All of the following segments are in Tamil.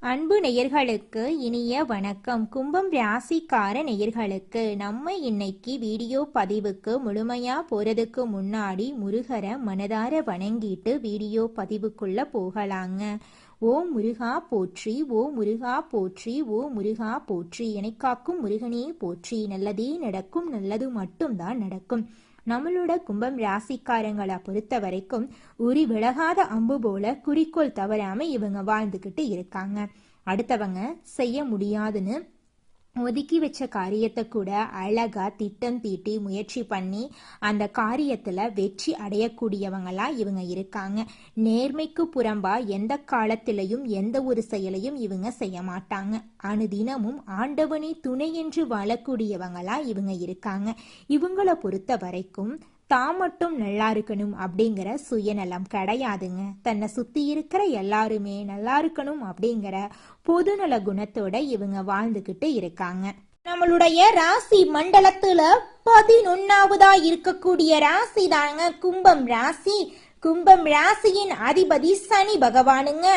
அன்பு நேயர்களுக்கு இனிய வணக்கம். கும்பம் ராசிக்கார நேயர்களுக்கு நம்ம இன்னைக்கு வீடியோ பதிவுக்கு முழுமையா போறதுக்கு முன்னாடி முருகரை மனதார வணங்கிட்டு வீடியோ பதிவுக்குள்ள போகலாங்க. ஓ முருகா போற்றி, ஓ முருகா போற்றி, ஓ முருகா போற்றி, எனக்காக்கும் முருகனே போற்றி. நல்லதே நடக்கும், நல்லது மட்டும்தான் நடக்கும். நம்மளோட கும்பம் ராசிக்காரங்களை பொறுத்த வரைக்கும் உரி விலகாத அம்பு போல குறிக்கோள் தவறாம இவங்க வாழ்ந்துகிட்டு இருக்காங்க. அடுத்தவங்க செய்ய முடியாதுன்னு ஒதுக்கி வச்ச காரியத்தை கூட அழகா திட்டம் தீட்டி முயற்சி பண்ணி அந்த காரியத்துல வெற்றி அடையக்கூடியவங்களா இவங்க இருக்காங்க. நேர்மைக்கு புறம்பா எந்த காலத்திலையும் எந்த ஒரு செயலையும் இவங்க செய்ய மாட்டாங்க. அனுதினமும் ஆண்டவனே துணை என்று வாழக்கூடியவங்களா இவங்க இருக்காங்க. இவங்களை பொறுத்த வரைக்கும் தான் மட்டும் நல்லா இருக்கணும் அப்படிங்கிற சுயநலம் கிடையாதுங்க. தன்னை சுத்தி இருக்கிற எல்லாருமே நல்லா இருக்கணும் அப்படிங்கிற பொதுநல குணத்தோட இவங்க வாழ்ந்துகிட்டு இருக்காங்க. நம்மளுடைய ராசி மண்டலத்துல 11வதா இருக்கக்கூடிய ராசி தாங்க கும்பம் ராசி. கும்பம் ராசியின் அதிபதி சனி பகவானுங்க.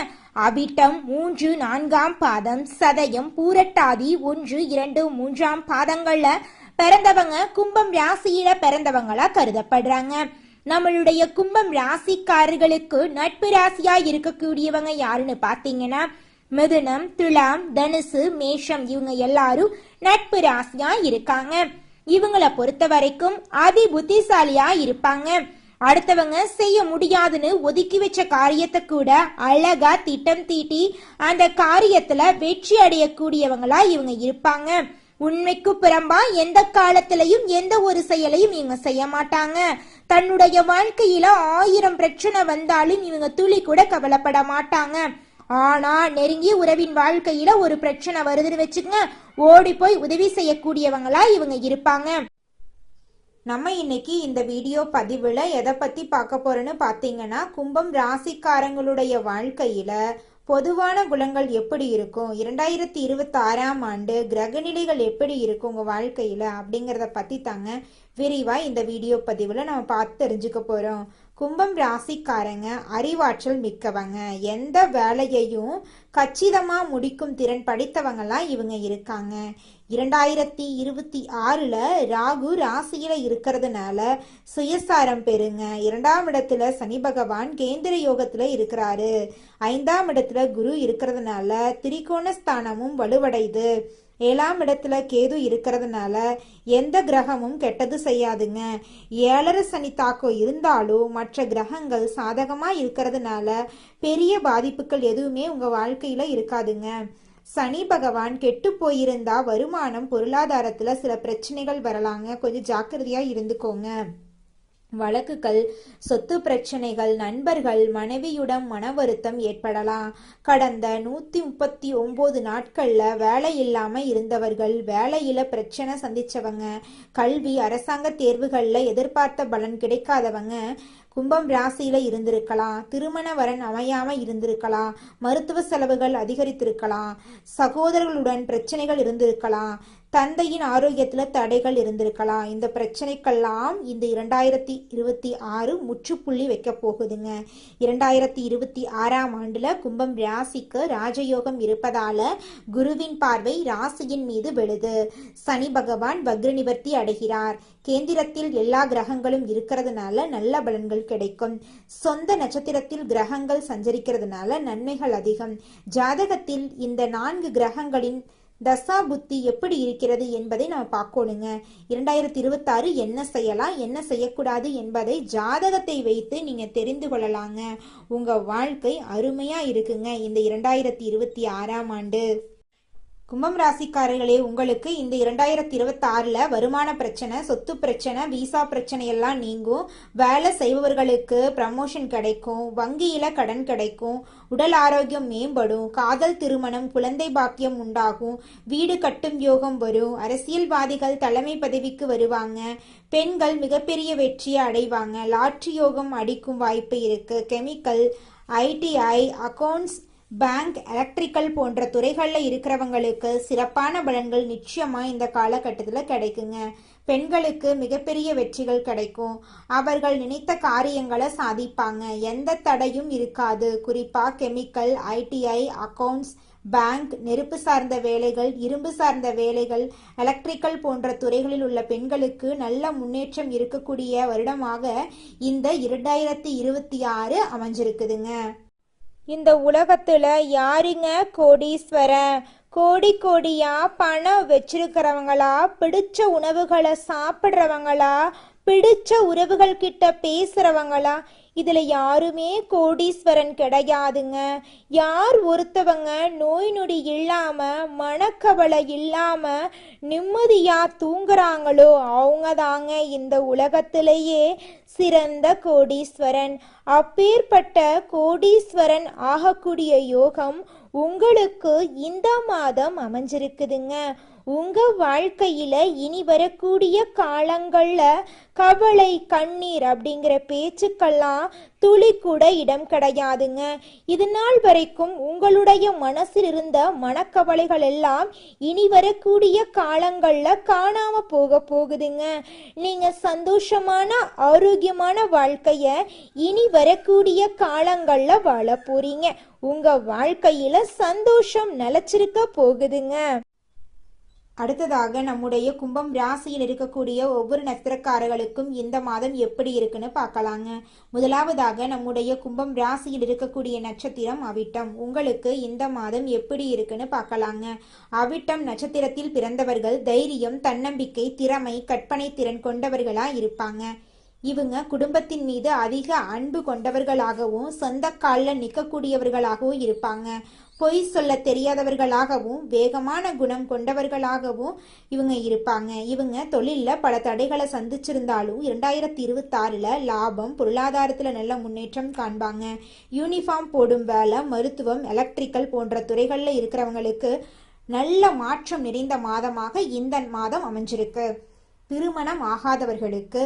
அவிட்டம் 3, 4ஆம் பாதம், சதயம், பூரட்டாதி 1, 2, 3ஆம் பாதங்கள்ல பிறந்தவங்க கும்பம் ராசியில பிறந்தவங்களா கருதப்படுறாங்க. நம்மளுடைய கும்பம் ராசிக்காரர்களுக்கு நட்பு ராசியா இருக்கக்கூடியவங்க யாருன்னு பாத்தீங்கன்னா மிதுனம், துலாம், தனுசு, மேஷம் இவங்க எல்லாரும் நட்பு ராசியா இருக்காங்க. இவங்களை பொறுத்த வரைக்கும் அதி புத்திசாலியா இருப்பாங்க. அடுத்தவங்க செய்ய முடியாதுன்னு ஒதுக்கி வச்ச காரியத்தை கூட அழகா திட்டம் தீட்டி அந்த காரியத்துல வெற்றி அடையக்கூடியவங்களா இவங்க இருப்பாங்க. உண்மைக்கு புறம்பா எந்த காலத்திலையும் எந்த ஒரு செயலையும் இவங்க செய்ய மாட்டாங்க. தன்னுடைய வாழ்க்கையில 1000 பிரச்சனை வந்தாலும் இவங்க துளி கூட கவலைப்பட மாட்டாங்க. ஆனா நெருங்கிய உறவின் வாழ்க்கையில ஒரு பிரச்சனை வருதுன்னு வச்சுக்கங்க, ஓடி போய் உதவி செய்யக்கூடியவங்களா இவங்க இருப்பாங்க. நம்ம இன்னைக்கு இந்த வீடியோ பதிவுல எதை பத்தி பார்க்க போறோன்னு பாத்தீங்கன்னா, கும்பம் ராசிக்காரங்களுடைய வாழ்க்கையில பொதுவான குணங்கள் எப்படி இருக்கும், 2026ஆம் ஆண்டு கிரகநிலைகள் எப்படி இருக்கும் உங்க வாழ்க்கையில அப்படிங்கிறத பத்தி தாங்க விரிவா இந்த வீடியோ பதிவுல நம்ம பார்த்து தெரிஞ்சுக்க போறோம். கும்பம் ராசிக்காரங்க அறிவாற்றல் மிக்கவங்க. எந்த வேலையையும் கச்சிதமா முடிக்கும் திறன் படித்தவங்கலாம் இவங்க இருக்காங்க. 2026ல ராகு ராசியில இருக்கிறதுனால சுயசாரம் பெறுங்க. 2ஆம் இடத்துல சனி பகவான் கேந்திர யோகத்துல இருக்கிறாரு. 5ஆம் இடத்துல குரு இருக்கிறதுனால திரிகோணஸ்தானமும் வலுவடைது. 7ஆம் இடத்துல கேது இருக்கிறதுனால எந்த கிரகமும் கெட்டது செய்யாதுங்க. 7.5 சனி தாக்கம் இருந்தாலும் மற்ற கிரகங்கள் சாதகமா இருக்கிறதுனால பெரிய பாதிப்புகள் எதுவுமே உங்க வாழ்க்கையில இருக்காதுங்க. சனி பகவான் கெட்டு போயிருந்தா வருமானம் பொருளாதாரத்துல சில பிரச்சனைகள் வரலாங்க, கொஞ்சம் ஜாக்கிரதையா இருந்துக்கோங்க. வழக்குகள், சொத்து பிரச்சனைகள், நண்பர்கள், மனைவியுடன் மன வருத்தம் ஏற்படலாம். கடந்த 139 நாட்கள்ல வேலை இல்லாம இருந்தவர்கள், வேலையில பிரச்சனை சந்திச்சவங்க, கல்வி, அரசாங்க தேர்வுகள்ல எதிர்பார்த்த பலன் கிடைக்காதவங்க கும்பம் ராசியில இருந்திருக்கலாம். திருமண வரன் அமையாம இருந்திருக்கலாம். மருத்துவ செலவுகள் அதிகரித்திருக்கலாம். சகோதரர்களுடன் பிரச்சனைகள் இருந்திருக்கலாம். தந்தையின் ஆரோக்கியத்துல தடைகள் இருந்திருக்கலாம். இந்த பிரச்சனைக்கெல்லாம் இந்த 2026 முற்றுப்புள்ளி வைக்க போகுதுங்க. 2026ஆம் ஆண்டுல கும்பம் ராசிக்கு ராஜயோகம் இருப்பதால குருவின் பார்வை ராசியின் மீது விழுது. சனி பகவான் வக்ர நிவர்த்தி அடைகிறார். கேந்திரத்தில் எல்லா கிரகங்களும் இருக்கிறதுனால நல்ல பலன்கள் கிடைக்கும். சொந்த நட்சத்திரத்தில் கிரகங்கள் சஞ்சரிக்கிறதுனால நன்மைகள் அதிகம். ஜாதகத்தில் இந்த 4 கிரகங்களின் தசா புத்தி எப்படி இருக்கிறது என்பதை நம்ம பார்க்கணுங்க. 2026 என்ன செய்யலாம் என்ன செய்யக்கூடாது என்பதை ஜாதகத்தை வைத்து நீங்க தெரிந்து கொள்ளலாங்க. உங்க வாழ்க்கை அருமையா இருக்குங்க இந்த 2026ஆம் ஆண்டு. கும்பம் ராசிக்காரர்களே, உங்களுக்கு இந்த 2026ல வருமான பிரச்சனை, சொத்து பிரச்சனை, விசா பிரச்சனை எல்லாம் நீங்கும். வேலை செய்பவர்களுக்கு ப்ரமோஷன் கிடைக்கும். வங்கியில கடன் கிடைக்கும். உடல் ஆரோக்கியம் மேம்படும். காதல், திருமணம், குழந்தை பாக்கியம் உண்டாகும். வீடு கட்டும் யோகம் வரும். அரசியல்வாதிகள் தலைமை பதவிக்கு வருவாங்க. பெண்கள் மிகப்பெரிய வெற்றியை அடைவாங்க. லாட்ரி யோகம் அடிக்கும் வாய்ப்பு இருக்கு. Chemical, ITI, accounts, bank, electrical போன்ற துறைகளில் இருக்கிறவங்களுக்கு சிறப்பான பலன்கள் நிச்சயமா இந்த காலகட்டத்தில் கிடைக்குங்க. பெண்களுக்கு மிகப்பெரிய வெற்றிகள் கிடைக்கும். அவர்கள் நினைத்த காரியங்களை சாதிப்பாங்க. எந்த தடையும் இருக்காது. குறிப்பா கெமிக்கல், ITI, அக்கவுண்ட்ஸ், பேங்க், நெருப்பு சார்ந்த வேலைகள், இரும்பு சார்ந்த வேலைகள், எலக்ட்ரிக்கல் போன்ற துறைகளில் உள்ள பெண்களுக்கு நல்ல முன்னேற்றம் இருக்கக்கூடிய வருடமாக இந்த 2026 அமைஞ்சிருக்குதுங்க. இந்த உலகத்துல யாருங்க கோடீஸ்வரன்? கோடி கோடியா பணம் வச்சிருக்கிறவங்களா, பிடிச்ச உணவுகளை சாப்பிட்றவங்களா, பிடிச்ச உறவுகள் கிட்ட பேசுறவங்களா? இதுல யாருமே கோடீஸ்வரன் கிடையாதுங்க. யார் ஒருத்தவங்க நோய் நொடி இல்லாம, மனக்கவலை இல்லாம நிம்மதியா தூங்குறாங்களோ அவங்க தாங்க இந்த உலகத்திலேயே சிறந்த கோடீஸ்வரன். அப்பேற்பட்ட கோடீஸ்வரன் ஆகக்கூடிய யோகம் உங்களுக்கு இந்த மாதம் அமைஞ்சிருக்குதுங்க. உங்க வாழ்க்கையில இனி வரக்கூடிய காலங்கள்ல கவலை, கண்ணீர் அப்படிங்கிற பேச்சுக்கெல்லாம் துளி கூட இடம் கிடையாதுங்க. இது நாள் வரைக்கும் உங்களுடைய மனசில் இருந்த மனக்கவலைகள் எல்லாம் இனி வரக்கூடிய காலங்கள்ல காணாம போகுதுங்க. நீங்க சந்தோஷமான, ஆரோக்கியமான வாழ்க்கைய இனி வரக்கூடிய காலங்கள்ல வாழ போறீங்க. உங்க வாழ்க்கையில சந்தோஷம் நிலைச்சிருக்க போகுதுங்க. அடுத்ததாக நம்முடைய கும்பம் ராசியில் இருக்கக்கூடிய ஒவ்வொரு நட்சத்திரக்காரர்களுக்கும் இந்த மாதம் எப்படி இருக்குன்னு பார்க்கலாங்க. முதலாவதாக நம்முடைய கும்பம் ராசியில் இருக்கக்கூடிய நட்சத்திரம் அவிட்டம். உங்களுக்கு இந்த மாதம் எப்படி இருக்குன்னு பார்க்கலாங்க. அவிட்டம் நட்சத்திரத்தில் பிறந்தவர்கள் தைரியம், தன்னம்பிக்கை, திறமை, கற்பனை திறன் கொண்டவர்களா இருப்பாங்க. இவங்க குடும்பத்தின் மீது அதிக அன்பு கொண்டவர்களாகவும் சொந்த காலில் நிற்கக்கூடியவர்களாகவும் இருப்பாங்க. பொய் சொல்ல தெரியாதவர்களாகவும் வேகமான குணம் கொண்டவர்களாகவும் இவங்க இருப்பாங்க. இவங்க தொழிலில் பல தடைகளை சந்திச்சிருந்தாலும் 2026 லாபம், பொருளாதாரத்தில் நல்ல முன்னேற்றம் காண்பாங்க. யூனிஃபார்ம் போடும் வேலை, மருத்துவம், எலக்ட்ரிக்கல் போன்ற துறைகளில் இருக்கிறவங்களுக்கு நல்ல மாற்றம் நிறைந்த மாதமாக இந்த மாதம் அமைஞ்சிருக்கு. திருமணம் ஆகாதவர்களுக்கு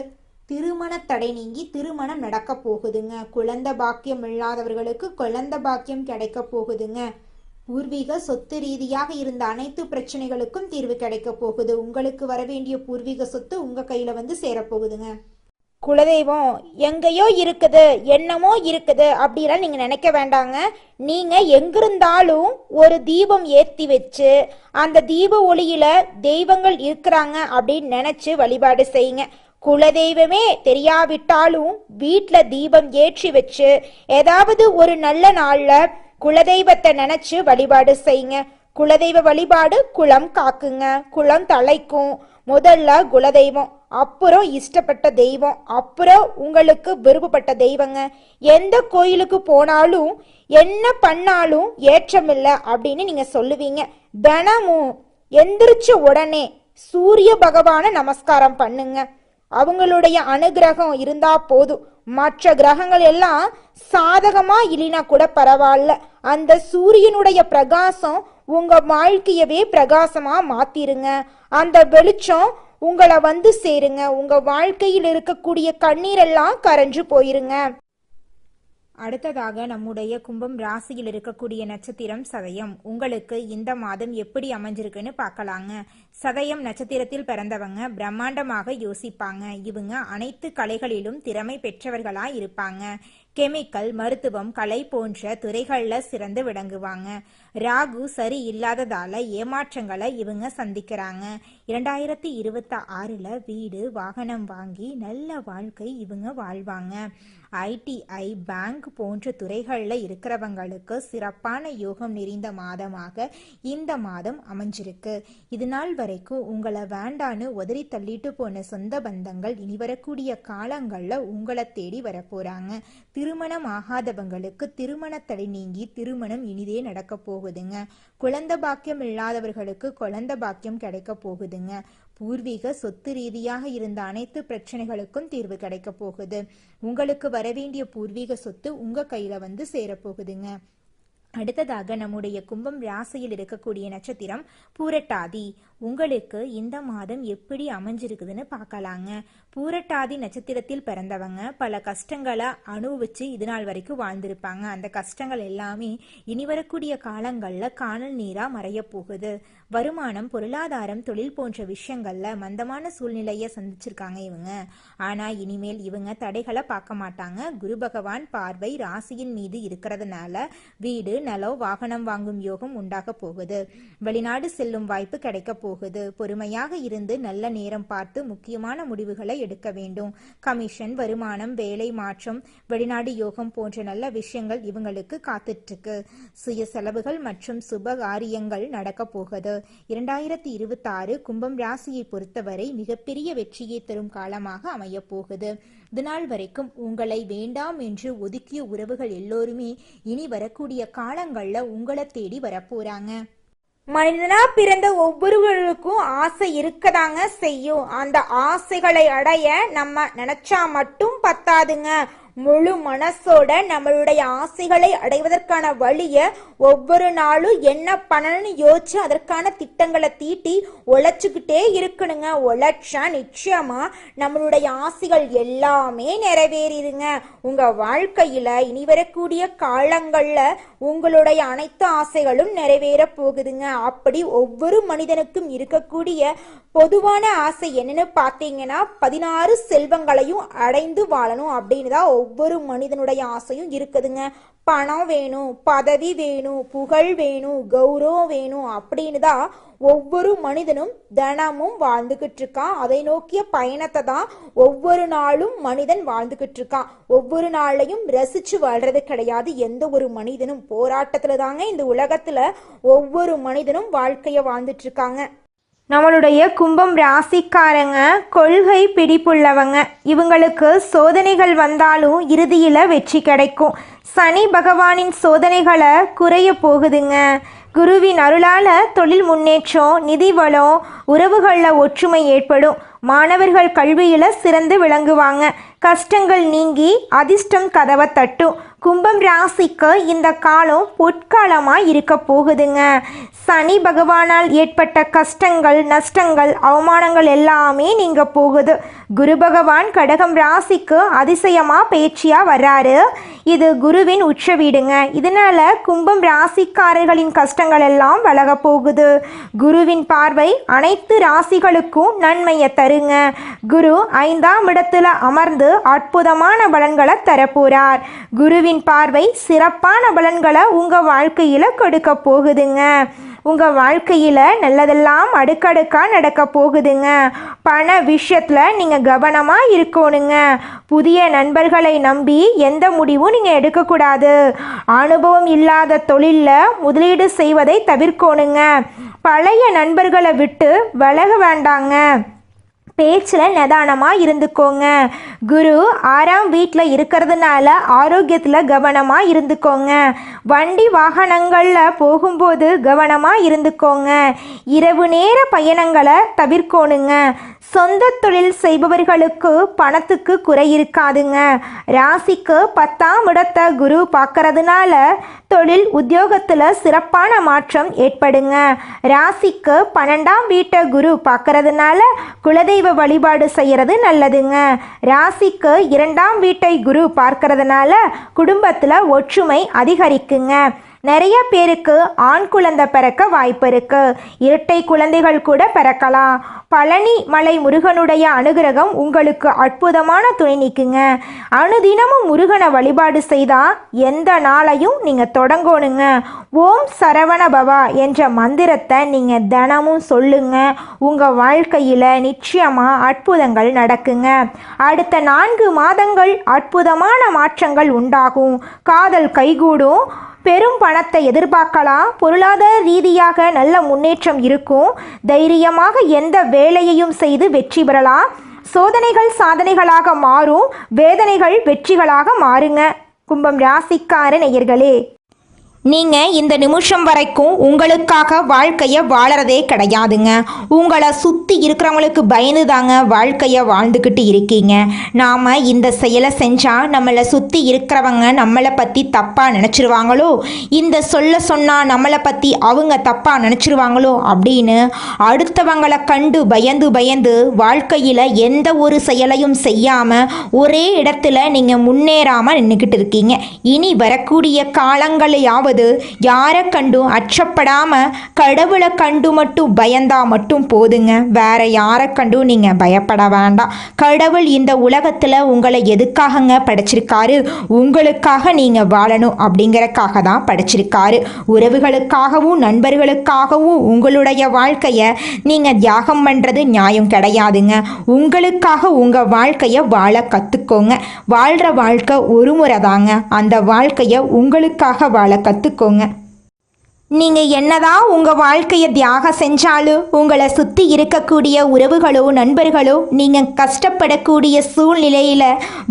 திருமண தடை நீங்கி திருமணம் நடக்க போகுதுங்க. குழந்தை பாக்கியம் இல்லாதவர்களுக்கு குழந்தை பாக்கியம் கிடைக்க போகுதுங்க. பூர்வீக சொத்து ரீதியாக இருந்த அனைத்து பிரச்சனைகளுக்கும் தீர்வு கிடைக்க போகுது. உங்களுக்கு வர வேண்டிய பூர்வீக சொத்து உங்க கையில வந்து சேரப்போகுதுங்க. குலதெய்வம் எங்கேயோ இருக்குது, என்னமோ இருக்குது அப்படிலாம் நீங்க நினைக்க வேண்டாங்க. நீங்க எங்கிருந்தாலும் ஒரு தீபம் ஏற்றி வச்சு அந்த தீப ஒளியில தெய்வங்கள் இருக்கிறாங்க அப்படின்னு நினைச்சு வழிபாடு செய்யுங்க. குலதெய்வமே தெரியாவிட்டாலும் வீட்டில் தீபம் ஏற்றி வச்சு ஏதாவது ஒரு நல்ல நாள்ல குலதெய்வத்தை நினைச்சு வழிபாடு செய்யுங்க. குலதெய்வ வழிபாடு குலம் காக்குங்க, குலம் தலைக்கும். முதல்ல குலதெய்வம், அப்புறம் இஷ்டப்பட்ட தெய்வம், அப்புறம் உங்களுக்கு விருப்பப்பட்ட தெய்வங்க. எந்த கோயிலுக்கு போனாலும் என்ன பண்ணாலும் ஏற்றமில்லை அப்படின்னு நீங்க சொல்லுவீங்க. தினமும் எந்திரிச்ச உடனே சூரிய பகவான நமஸ்காரம் பண்ணுங்க. அவங்களுடைய அனுகிரகம் இருந்தா போதும். மற்ற கிரகங்கள் எல்லாம் சாதகமா இல்லைனா கூட பரவாயில்ல, அந்த சூரியனுடைய பிரகாசம் உங்க வாழ்க்கையவே பிரகாசமா மாத்திருங்க. அந்த வெளிச்சம் உங்களை வந்து சேருங்க. உங்க வாழ்க்கையில் இருக்கக்கூடிய கண்ணீரெல்லாம் கரைஞ்சு போயிருங்க. அடுத்ததாக நம்முடைய கும்பம் ராசியில் இருக்கக்கூடிய நட்சத்திரம் சதயம். உங்களுக்கு இந்த மாதம் எப்படி அமைஞ்சிருக்குன்னு பார்க்கலாங்க. சதயம் நட்சத்திரத்தில் பிறந்தவங்க பிரம்மாண்டமாக யோசிப்பாங்க. இவங்க அனைத்து கலைகளிலும் திறமை பெற்றவர்களா இருப்பாங்க. கெமிக்கல், மருத்துவம், கலை போன்ற துறைகளில் சிறந்து விளங்குவாங்க. ராகு சரி இல்லாததால ஏமாற்றங்களை இவங்க சந்திக்கிறாங்க. 2026 வீடு, வாகனம் வாங்கி நல்ல வாழ்க்கை இவங்க வாழ்வாங்க. ஐடிஐ, பேங்க் போன்ற துறைகளில் இருக்கிறவங்களுக்கு சிறப்பான யோகம் நிறைந்த மாதமாக இந்த மாதம் அமைஞ்சிருக்கு. இது நாள் வரைக்கும் உங்களை வேண்டான்னு உதறி தள்ளிட்டு போன சொந்த பந்தங்கள் இனி வரக்கூடிய காலங்களில் உங்களை தேடி வரப்போறாங்க. திருமணம் ஆகாதவங்களுக்கு திருமண தடை நீங்கி திருமணம் இனிதே நடக்க போகுதுங்க. குழந்தை பாக்கியம் இல்லாதவர்களுக்கு குழந்தை பாக்கியம் கிடைக்க போகுதுங்க. பூர்வீக சொத்து ரீதியாக இருந்த அனைத்து பிரச்சனைகளுக்கும் தீர்வு கிடைக்க போகுது. உங்களுக்கு வரவேண்டிய பூர்வீக சொத்து உங்க கையில வந்து சேரப்போகுதுங்க. அடுத்ததாக நம்முடைய கும்பம் ராசியில் இருக்கக்கூடிய நட்சத்திரம் பூரட்டாதி. உங்களுக்கு இந்த மாதம் எப்படி அமைஞ்சிருக்குதுன்னு பார்க்கலாங்க. பூரட்டாதி நட்சத்திரத்தில் பிறந்தவங்க பல கஷ்டங்களை அனுபவிச்சு இது நாள் வரைக்கும் வாழ்ந்திருப்பாங்க. அந்த கஷ்டங்கள் எல்லாமே இனி வரக்கூடிய காலங்களில் காணல் நீரா மறைய போகுது. வருமானம், பொருளாதாரம், தொழில் போன்ற விஷயங்கள்ல மந்தமான சூழ்நிலையை சந்திச்சிருக்காங்க இவங்க. ஆனா இனிமேல் இவங்க தடைகளை பார்க்க மாட்டாங்க. குரு பகவான் பார்வை ராசியின் மீது இருக்கிறதுனால வீடு, வீடு நலம் வாகனம் வாங்கும் யோகம் உண்டாக போகுது. வெளிநாடு செல்லும் வாய்ப்பு கிடைக்க போகுது. பொறுமையாக இருந்து நல்ல நேரம் பார்த்து முக்கியமான முடிவுகளை எடுக்க வேண்டும். கமிஷன், வருமானம், வேலை மாற்றம், வெளிநாடு யோகம் போன்ற நல்ல விஷயங்கள் இவங்களுக்கு காத்துட்டு இருக்கு. சுய செலவுகள் மற்றும் சுப காரியங்கள் நடக்க போகுது. 2026 கும்பம் ராசியை பொறுத்தவரை மிகப்பெரிய வெற்றியை தரும் காலமாக அமைய போகுது. இதுநாள் வரைக்கும் உங்களை வேண்டாம் என்று ஒதுக்கிய உறவுகள் எல்லோருமே இனி வரக்கூடிய காலங்கள்ல உங்களை தேடி வரப்போறாங்க. மனிதனா பிறந்த ஒவ்வொருவருக்கும் ஆசை இருக்கதாங்க செய்யும். அந்த ஆசைகளை அடைய நம்ம நினைச்சா மட்டும் பத்தாதுங்க. முழு மனசோட நம்மளுடைய ஆசைகளை அடைவதற்கான வழிய ஒவ்வொரு நாளும் என்ன பண்ணணும்னு யோசிச்சு அதற்கான திட்டங்களை தீட்டி உழைச்சுக்கிட்டே இருக்கணுங்க. உழைச்சா நிச்சயமா நம்மளுடைய ஆசைகள் எல்லாமே நிறைவேறிடுங்க. உங்க வாழ்க்கையில இனி வரக்கூடிய காலங்கள்ல உங்களுடைய அனைத்து ஆசைகளும் நிறைவேற போகுதுங்க. அப்படி ஒவ்வொரு மனிதனுக்கும் இருக்கக்கூடிய பொதுவான ஆசை என்னன்னு பார்த்தீங்கன்னா 16 செல்வங்களையும் அடைந்து வாழணும் அப்படின்னு தான் ஒவ்வொரு மனிதனுடைய ஆசையும் இருக்குதுங்க. பணம் வேணும், பதவி வேணும், புகழ் வேணும், கௌரவம் வேணும் அப்படின்னு தான் ஒவ்வொரு மனிதனும் தினமும் வாழ்ந்துகிட்டு இருக்கான். அதை நோக்கிய பயணத்தை தான் ஒவ்வொரு நாளும் மனிதன் வாழ்ந்துகிட்டு இருக்கான். ஒவ்வொரு நாளையும் ரசிச்சு வாழ்றது கிடையாது. எந்த ஒரு மனிதனும் போராட்டத்துல தாங்க இந்த உலகத்துல ஒவ்வொரு மனிதனும் வாழ்க்கைய வாழ்ந்துட்டு இருக்காங்க. நம்மளுடைய கும்பம் ராசிக்காரங்க கொள்கை பிடிப்புள்ளவங்க. இவங்களுக்கு சோதனைகள் வந்தாலும் இறுதியில் வெற்றி கிடைக்கும். சனி பகவானின் சோதனைகளை குறைய போகுதுங்க. குருவின் அருளால் தொழில் முன்னேற்றம், நிதி வளம், உறவுகளில் ஒற்றுமை ஏற்படும். மாணவர்கள் கல்வியில் சிறந்து விளங்குவாங்க. கஷ்டங்கள் நீங்கி அதிர்ஷ்டம் கதவை தட்டும். கும்பம் ராசிக்கு இந்த காலம் பொற்காலமாக இருக்க போகுதுங்க. சனி பகவானால் ஏற்பட்ட கஷ்டங்கள், நஷ்டங்கள், அவமானங்கள் எல்லாமே நீங்க போகுது. குரு பகவான் கடகம் ராசிக்கு அதிசயமாக பயிற்சியாக வர்றாரு. இது குருவின் உச்ச வீடுங்க. இதனால கும்பம் ராசிக்காரர்களின் கஷ்டங்கள் எல்லாம் விலக போகுது. குருவின் பார்வை அனைத்து ராசிகளுக்கும் நன்மையை தருங்க. குரு 5ஆம் இடத்துல அமர்ந்து அற்புதமான பலன்களை தரப்போறார். குருவின் பார்வை சிறப்பான பலன்களை உங்க வாழ்க்கையில கொடுக்க போகுதுங்க. உங்க வாழ்க்கையில நல்லதெல்லாம் அடுக்கடுக்கா நடக்க போகுதுங்க. பண விஷயத்துல நீங்க கவனமா இருக்கணுங்க. புதிய நண்பர்களை நம்பி எந்த முடிவும் நீங்க எடுக்கக்கூடாது. அனுபவம் இல்லாத தொழில்ல முதலீடு செய்வதை தவிர்க்கணுங்க. பழைய நண்பர்களை விட்டு விலக வேண்டாங்க. பேச்சில் நிதானமாக இருந்துக்கோங்க. குரு 6ஆம் வீட்டில் இருக்கிறதுனால ஆரோக்கியத்தில் கவனமாக இருந்துக்கோங்க. வண்டி வாகனங்களில் போகும்போது கவனமாக இருந்துக்கோங்க. இரவு நேர பயணங்களை தவிர்க்கணுங்க. சொந்த தொழில் செய்பவர்களுக்கு பணத்துக்கு குறை இருக்காதுங்க. ராசிக்கு 10ஆம் இடத்தை குரு பார்க்கறதுனால தொழில் உத்தியோகத்தில் சிறப்பான மாற்றம் ஏற்படுங்க. ராசிக்கு 12ஆம் வீட்டை குரு பார்க்கறதுனால குலதெய்வ வழிபாடு செய்யறது நல்லதுங்க. ராசிக்கு 2ஆம் வீட்டை குரு பார்க்கறதுனால குடும்பத்தில் ஒற்றுமை அதிகரிக்குங்க. நிறைய பேருக்கு ஆண் குழந்தை பிறக்க வாய்ப்பு இருக்கு. இரட்டை குழந்தைகள் கூட பிறக்கலாம். பழனி மலை முருகனுடைய அனுகிரகம் உங்களுக்கு அற்புதமான துணை நிற்குங்க. அனுதினமும் முருகனை வழிபாடு செய்தா எந்த நாளையும் நீங்க தொடங்கணுங்க. ஓம் சரவண பவா என்ற மந்திரத்தை நீங்க தினமும் சொல்லுங்க. உங்க வாழ்க்கையில நிச்சயமா அற்புதங்கள் நடக்குங்க. அடுத்த 4 மாதங்கள் அற்புதமான மாற்றங்கள் உண்டாகும். காதல் கைகூடும். பெரும் பணத்தை எதிர்பார்க்கலாம். பொருளாதார ரீதியாக நல்ல முன்னேற்றம் இருக்கும். தைரியமாக எந்த வேலையையும் செய்து வெற்றி பெறலாம். சோதனைகள் சாதனைகளாக மாறும். வேதனைகள் வெற்றிகளாக மாறுங்க. கும்பம் ராசிக்கார நேயர்களே, நீங்கள் இந்த நிமிஷம் வரைக்கும் உங்களுக்காக வாழ்க்கையை வாழறதே கிடையாதுங்க. உங்களை சுற்றி இருக்கிறவங்களுக்கு பயந்து தாங்க வாழ்க்கையை வாழ்ந்துக்கிட்டு இருக்கீங்க. நாம் இந்த செயலை செஞ்சால் நம்மளை சுற்றி இருக்கிறவங்க நம்மளை பற்றி தப்பாக நினச்சிருவாங்களோ, இந்த சொல்ல சொன்னால் நம்மளை பற்றி அவங்க தப்பாக நினச்சிருவாங்களோ அப்படின்னு அடுத்தவங்களை கண்டு பயந்து பயந்து வாழ்க்கையில் எந்த ஒரு செயலையும் செய்யாமல் ஒரே இடத்துல நீங்கள் முன்னேறாமல் நின்றுக்கிட்டு இருக்கீங்க. இனி வரக்கூடிய காலங்களையாவது அதாவது யாரை கண்டும் அச்சப்படாம கடவுளை கண்டு மட்டும் பயந்தா மட்டும் போதுங்க. வேற யாரை கண்டும் நீங்க பயப்பட வேண்டாம். கடவுள் இந்த உலகத்துல உங்களை எதுக்காகங்க படைச்சிருக்காரு? உங்களுக்காக நீங்க வாழணும் அப்படிங்கறக்காக தான் படைச்சிருக்காரு. உறவுகளுக்காகவும் நண்பர்களுக்காகவும் உங்களுடைய வாழ்க்கைய நீங்க தியாகம் பண்றது நியாயம் கிடையாதுங்க. உங்களுக்காக உங்க வாழ்க்கைய வாழ கத்துக்கோங்க. வாழ்ற வாழ்க்கை ஒரு முறை தாங்க. அந்த வாழ்க்கைய உங்களுக்காக வாழ கத்துக்கோங்க. நீங்க என்னதான் உங்க வாழ்க்கையை தியாகம் செஞ்சாலும் உங்களை சுத்தி இருக்கக்கூடிய உறவுகளோ நண்பர்களோ நீங்க கஷ்டப்படக்கூடிய சூழ்நிலையில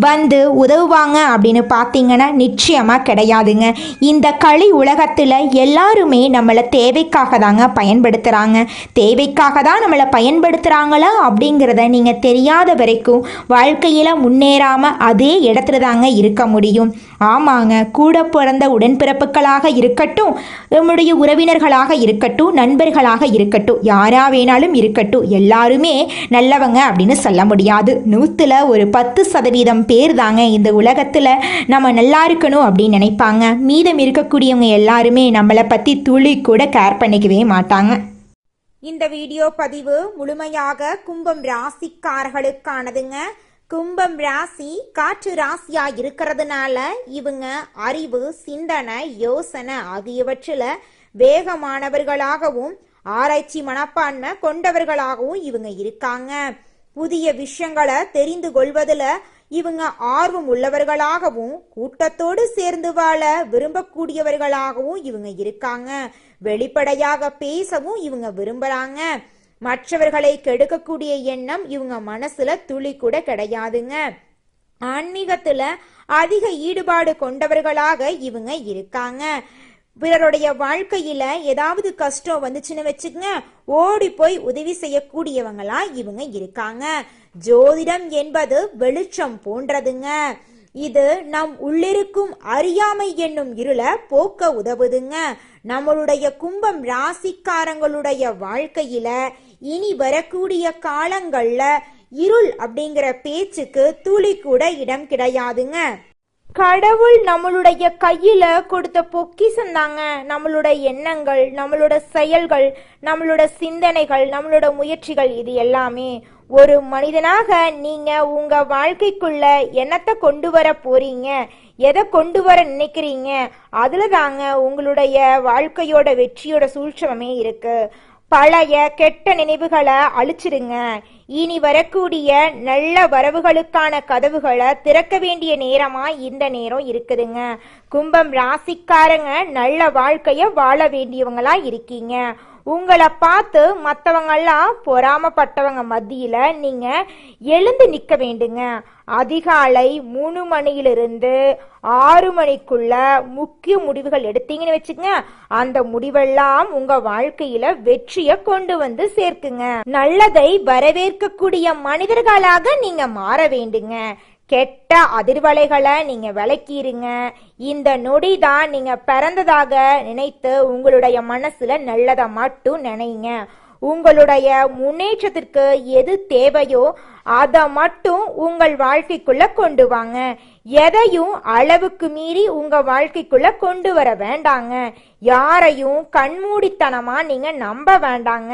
வந்து உதவுவாங்க அப்படின்னு பார்த்தீங்கன்னா நிச்சயமா கிடையாதுங்க. இந்த களி உலகத்துல எல்லாருமே நம்மளை தேவைக்காக தாங்க பயன்படுத்துறாங்க. தேவைக்காக தான் நம்மளை பயன்படுத்துறாங்களா அப்படிங்கிறத நீங்க தெரியாத வரைக்கும் வாழ்க்கையில முன்னேறாம அதே இடத்துல தாங்க இருக்க முடியும். ஆமாங்க, கூட பிறந்த உடன்பிறப்புகளாக இருக்கட்டும், நம்முடைய உறவினர்களாக இருக்கட்டும், நண்பர்களாக இருக்கட்டும், யாரா வேணாலும் இருக்கட்டும், எல்லாருமே நல்லவங்க அப்படின்னு சொல்ல முடியாது. 100ல் ஒரு 10% பேர் தாங்க இந்த உலகத்தில் நம்ம நல்லா இருக்கணும் அப்படின்னு நினைப்பாங்க. மீதம் இருக்கக்கூடியவங்க எல்லாருமே நம்மளை பற்றி துளி கூட கேர் பண்ணிக்கவே மாட்டாங்க. இந்த வீடியோ பதிவு முழுமையாக கும்பம் ராசிக்காரர்களுக்கானதுங்க. கும்பம் ராசி காற்று ராசியா இருக்கிறதுனால இவங்க அறிவு, சிந்தனை, யோசனை ஆகியவற்றில் வேகமானவர்களாகவும் ஆராய்ச்சி மனப்பான்மை கொண்டவர்களாகவும் இவங்க இருக்காங்க. புதிய விஷயங்களை தெரிந்து கொள்வதில் இவங்க ஆர்வம் உள்ளவர்களாகவும் கூட்டத்தோடு சேர்ந்து வாழ விரும்பக்கூடியவர்களாகவும் இவங்க இருக்காங்க. வெளிப்படையாக பேசவும் இவங்க விரும்புறாங்க. மற்றவர்களை கெடுக்கக்கூடிய எண்ணம் இவங்க மனசுல துளி கூட கிடையாதுங்க. ஆன்மீகத்துல அதிக ஈடுபாடு கொண்டவர்களாக இவங்க இருக்காங்க. பிறருடைய வாழ்க்கையில ஏதாவது கஷ்டம் வந்துச்சுன்னு வச்சுக்கங்க, ஓடி போய் உதவி செய்யக்கூடியவங்களா இவங்க இருக்காங்க. ஜோதிடம் என்பது வெளிச்சம் போன்றதுங்க. இது நம் உள்ளிருக்கும் அறியாமை என்னும் இருளை போக்க உதவுதுங்க. நம்மளுடைய கும்பம் ராசிக்காரங்களுடைய வாழ்க்கையில இனி வரக்கூடிய காலங்கள்ல இருள் அப்படிங்கிற பேச்சுக்கு துளி கூட இடம் கிடையாதுங்க. கடவுள் நம்மளுடைய கையில கொடுத்த பொக்கிஷம் தாங்க நம்மளோட எண்ணங்கள், நம்மளோட செயல்கள், நம்மளோட சிந்தனைகள், நம்மளோட முயற்சிகள். இது எல்லாமே ஒரு மனிதனாக நீங்க உங்க வாழ்க்கைக்குள்ள என்னத்தை கொண்டு வர போறீங்க, எதை கொண்டு வர நினைக்கிறீங்க, அதுல தாங்க உங்களுடைய வாழ்க்கையோட வெற்றியோட சூழ்ச்சியமே இருக்கு. பழைய கெட்ட நினைவுகளை அழிச்சிடுங்க. இனி வரக்கூடிய நல்ல வரவுகளுக்கான கதவுகளை திறக்க வேண்டிய நேரமா இந்த நேரம் இருக்குதுங்க. கும்பம் ராசிக்காரங்க நல்ல வாழ்க்கைய வாழ வேண்டியவங்களா இருக்கீங்க. உங்களை பார்த்து மற்றவங்கெல்லாம் பொறாமப்பட்டவங்க மத்தியில நீங்க எழுந்து நிற்க வேண்டுங்க. அதிகாலை 3 மணியிலிருந்து 6 மணிக்குள்ள முக்கிய முடிவுகள் எடுத்தீங்கன்னு வச்சுக்கங்க, அந்த முடிவெல்லாம் உங்க வாழ்க்கையில வெற்றியை கொண்டு வந்து சேர்க்குங்க. நல்லதை வரவேற்கக்கூடிய மனிதர்களாக நீங்க மாற வேண்டுங்க. கெட்ட அதிர்வலைகளை நீங்க விளக்கிருங்க. இந்த நொடி தான் நீங்க பிறந்ததாக நினைத்து உங்களுடைய மனசுல நல்லதை மட்டும் நினைங்க. உங்களுடைய முன்னேற்றத்திற்கு எது தேவையோ அதை மட்டும் உங்கள் வாழ்க்கைக்குள்ள கொண்டு வாங்க. எதையும் அளவுக்கு மீறி உங்க வாழ்க்கைக்குள்ள கொண்டு வர வேண்டாங்க. யாரையும் கண்மூடித்தனமா நீங்க நம்ப வேண்டாங்க.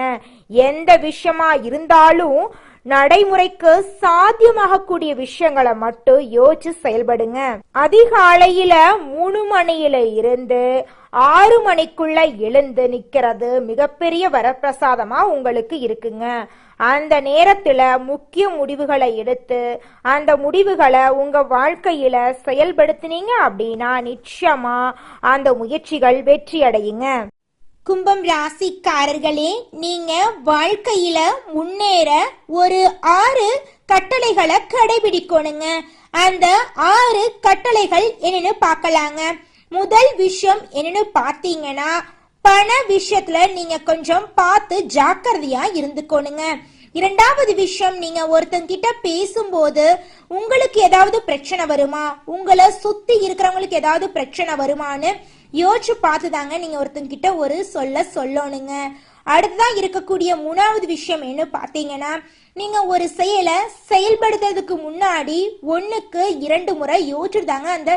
எந்த விஷயமா இருந்தாலும் நடைமுறைக்கு சாத்தியமாகக்கூடிய விஷயங்களை மட்டும் யோசிச்சு செயல்படுங்க. அதிகாலையில 3 மணியில இருந்து 6 மணிக்குள்ள எழுந்து நிக்கிறது மிகப்பெரிய வரப்பிரசாதமா உங்களுக்கு இருக்குங்க. அந்த நேரத்துல முக்கிய முடிவுகளை எடுத்து அந்த முடிவுகளை உங்க வாழ்க்கையில செயல்படுத்தினீங்க அப்படின்னா நிச்சயமா அந்த முயற்சிகள் வெற்றி அடையுங்க. கும்பம் ராசிக்காரர்களே, நீங்க வாழ்க்கையில முன்னேற ஒரு 6 கட்டளைகளை கடைபிடிக்கணுங்க. அந்த 6 கட்டளைகள் என்னன்னு பார்க்கலாங்க. முதல் விஷயம் என்னன்னு பார்த்தீங்கன்னா, பண விஷயத்துல நீங்க கொஞ்சம் பார்த்து ஜாக்கிரதையா இருந்துக்கணுங்க. இரண்டாவது விஷயம், நீங்க ஒருத்தங்கிட்ட பேசும்போது உங்களுக்கு ஏதாவது பிரச்சனை வருமா, உங்களை சுத்தி இருக்கிறவங்களுக்கு ஏதாவது பிரச்சனை வருமானு யோசிச்சு பார்த்துதாங்க நீங்க ஒருத்தங்கிட்ட ஒரு சொல்லணுங்க. அடுத்ததான் இருக்கக்கூடிய 3வது விஷயம் என்ன பார்த்தீங்கன்னா, நீங்க ஒரு செயலை செயல்படுத்துறதுக்கு முன்னாடி 1க்கு 2 முறை யோசிச்சுட்டு தாங்க அந்த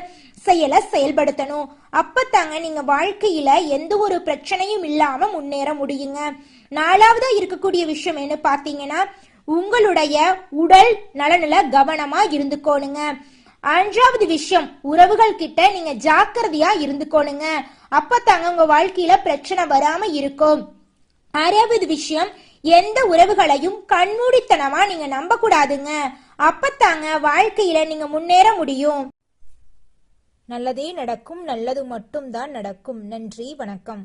செயலை செயல்படுத்தணும். அப்பத்தாங்க நீங்க வாழ்க்கையில எந்த ஒரு பிரச்சனையும் இல்லாம முன்னேற முடியுங்க. 4வதா இருக்கக்கூடிய விஷயம் என்ன பார்த்தீங்கன்னா, உங்களுடைய உடல் நலனில கவனமா இருந்துக்கோணுங்க. 5வது விஷயம், உறவுகள் கிட்ட நீங்க ஜாக்கிரதையா இருந்துக்கோணுங்க. அப்பத்தாங்க உங்க வாழ்க்கையில பிரச்சனை வராம இருக்கும். 6வது விஷயம், எந்த உறவுகளையும் கண்மூடித்தனமா நீங்க நம்ப கூடாதுங்க. அப்பத்தாங்க வாழ்க்கையில நீங்க முன்னேற முடியும். நல்லதே நடக்கும், நல்லது மட்டும் தான் நடக்கும். நன்றி, வணக்கம்.